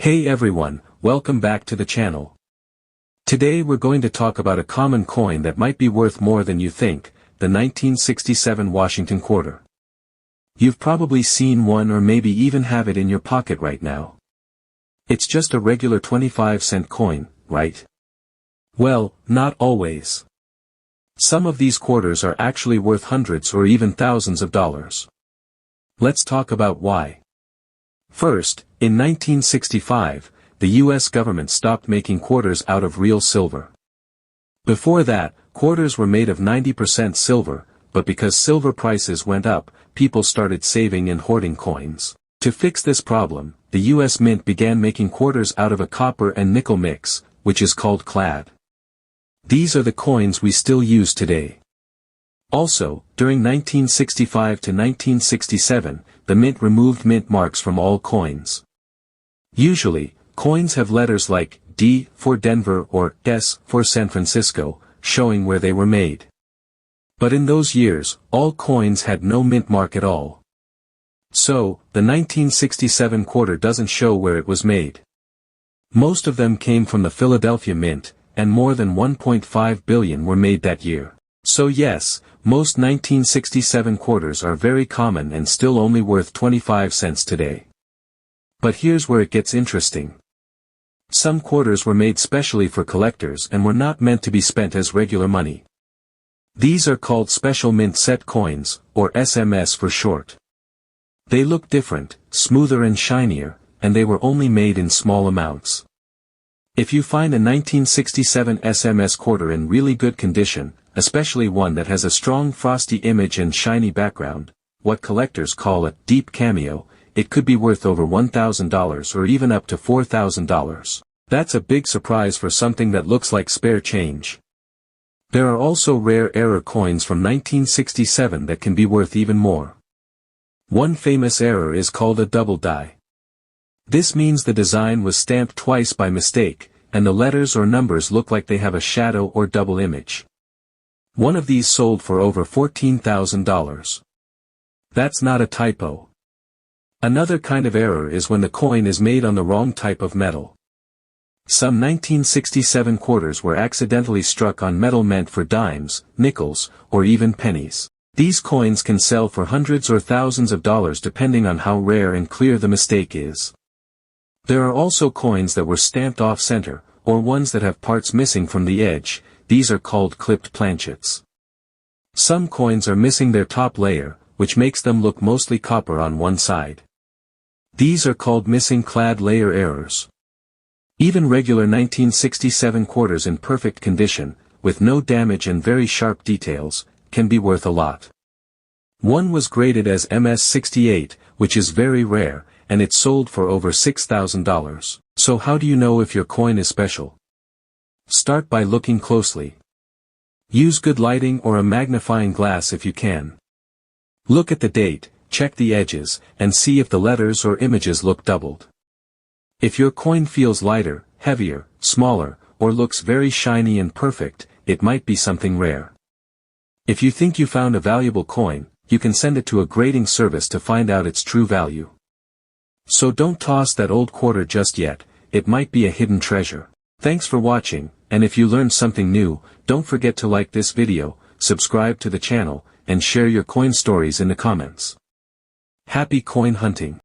Hey everyone, welcome back to the channel. Today we're going to talk about a common coin that might be worth more than you think, the 1967 Washington quarter. You've probably seen one or maybe even have it in your pocket right now. It's just a regular 25-cent coin, right? Well, not always. Some of these quarters are actually worth hundreds or even thousands of dollars. Let's talk about why. First, in 1965, the U.S. government stopped making quarters out of real silver. Before that, quarters were made of 90% silver, but because silver prices went up, people started saving and hoarding coins. To fix this problem, the U.S. Mint began making quarters out of a copper and nickel mix, which is called clad. These are the coins we still use today. Also, during 1965 to 1967, the Mint removed mint marks from all coins. Usually, coins have letters like D for Denver or S for San Francisco, showing where they were made. But in those years, all coins had no mint mark at all. So, the 1967 quarter doesn't show where it was made. Most of them came from the Philadelphia Mint, and more than 1.5 billion were made that year. So yes, most 1967 quarters are very common and still only worth 25 cents today. But here's where it gets interesting. Some quarters were made specially for collectors and were not meant to be spent as regular money. These are called special mint set coins, or SMS for short. They look different, smoother and shinier, and they were only made in small amounts. If you find a 1967 SMS quarter in really good condition, especially one that has a strong frosty image and shiny background, what collectors call a deep cameo, it could be worth over $1,000 or even up to $4,000. That's a big surprise for something that looks like spare change. There are also rare error coins from 1967 that can be worth even more. One famous error is called a double die. This means the design was stamped twice by mistake, and the letters or numbers look like they have a shadow or double image. One of these sold for over $14,000. That's not a typo. Another kind of error is when the coin is made on the wrong type of metal. Some 1967 quarters were accidentally struck on metal meant for dimes, nickels, or even pennies. These coins can sell for hundreds or thousands of dollars depending on how rare and clear the mistake is. There are also coins that were stamped off-center, or ones that have parts missing from the edge. These are called clipped planchets. Some coins are missing their top layer, which makes them look mostly copper on one side. These are called missing clad layer errors. Even regular 1967 quarters in perfect condition, with no damage and very sharp details, can be worth a lot. One was graded as MS-68, which is very rare, and it sold for over $6,000. So how do you know if your coin is special? Start by looking closely. Use good lighting or a magnifying glass if you can. Look at the date, check the edges, and see if the letters or images look doubled. If your coin feels lighter, heavier, smaller, or looks very shiny and perfect, it might be something rare. If you think you found a valuable coin, you can send it to a grading service to find out its true value. So don't toss that old quarter just yet, it might be a hidden treasure. Thanks for watching, and if you learned something new, don't forget to like this video, subscribe to the channel, and share your coin stories in the comments. Happy coin hunting!